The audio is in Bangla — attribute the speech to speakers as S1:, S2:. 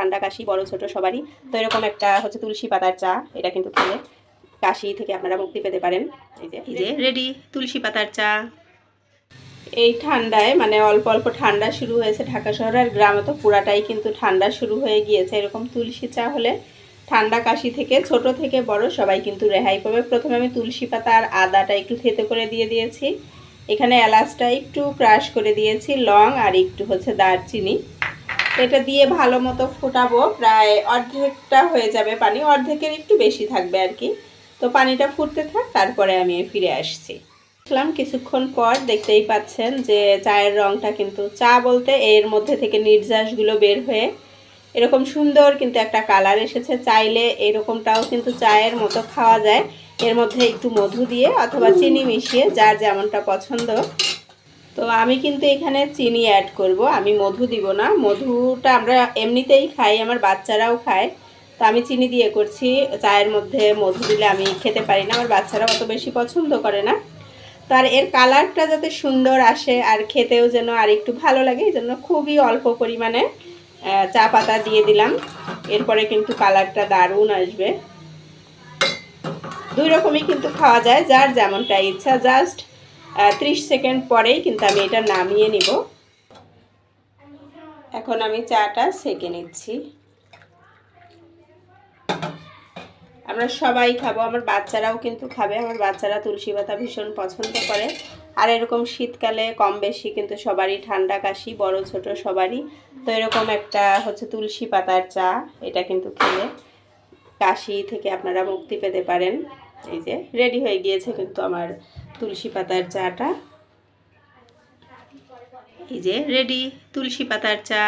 S1: ঠান্ডা কাশি বড় ছোট সবারই। তো এরকম একটা হচ্ছে তুলসী পাতার চা, এটা কিন্তু খেলে কাশি থেকে আপনারা মুক্তি পেতে পারেন। এই যে রেডি তুলসী পাতার চা। এই ঠান্ডায় মানে অল্প অল্প ঠান্ডা শুরু হয়েছে ঢাকা শহরে, আর গ্রামে তো পুরাটাই কিন্তু ঠান্ডা শুরু হয়ে গিয়েছে। এরকম তুলসী চা হলে ঠান্ডা কাশি থেকে ছোট থেকে বড় সবাই কিন্তু রেহাই পাবে। প্রথমে আমি তুলসী পাতা আর আদাটা একটু থেতো করে দিয়ে দিয়েছি, এখানে এলাচটা একটু ক্রাশ করে দিয়েছি, লং আর একটু হচ্ছে দারচিনি। এটা দিয়ে ভালো মতো ফোটাবো, প্রায় অর্ধেকটা হয়ে যাবে পানি, অর্ধেকের একটু বেশি থাকবে আর কি। তো পানিটা ফুটতে থাক, তারপরে আমি ফিরে আসছি। দেখলাম কিছুক্ষণ পর, দেখতেই পাচ্ছেন যে চায়ের রঙটা কিন্তু, চা বলতে এর মধ্যে থেকে নির্যাসগুলো বের হয়ে এরকম সুন্দর কিন্তু একটা কালার এসেছে। চাইলে এরকমটাও কিন্তু চায়ের মতো খাওয়া যায়, এর মধ্যে একটু মধু দিয়ে অথবা চিনি মিশিয়ে, যার যেমনটা পছন্দ। তো আমি কিন্তু এখানে চিনি অ্যাড করব, আমি মধু দিব না। মধুটা আমরা এমনিতেই খাই, আমার বাচ্চারাও খায়, তো আমি চিনি দিয়ে করছি। চায়ের মধ্যে মধু দিলে আমি খেতে পারি না, আমার বাচ্চারাও অত বেশি পছন্দ করে না। তো আর এর কালারটা যাতে সুন্দর আসে আর খেতেও যেন আর একটু ভালো লাগে, এই জন্য খুবই অল্প পরিমাণে চা পাতা দিয়ে দিলাম। এরপরে কিন্তু কালারটা দারুণ আসবে। দুই রকমই কিন্তু খাওয়া যায়, যার যেমনটা ইচ্ছা। জাস্ট 30 সেকেন্ড পরেই কিন্তু আমি এটা নামিয়ে নিব। এখন আমি চাটা সেঁকে নিচ্ছি। আমরা সবাই খাবো, আমার বাচ্চারাও কিন্তু খাবে, আমার বাচ্চারা তুলসী পাতা ভীষণ পছন্দ করে। আর এরকম শীতকালে কম বেশি কিন্তু সবারই ঠান্ডা কাশি বড় ছোট সবারই। তো এরকম একটা হচ্ছে তুলসী পাতার চা, এটা কিন্তু খেলে কাশি থেকে আপনারা মুক্তি পেতে পারেন। এই যে রেডি হয়ে গিয়েছে কিন্তু আমার তুলসী পাতার চাটা। এই যে রেডি তুলসী পাতার চা।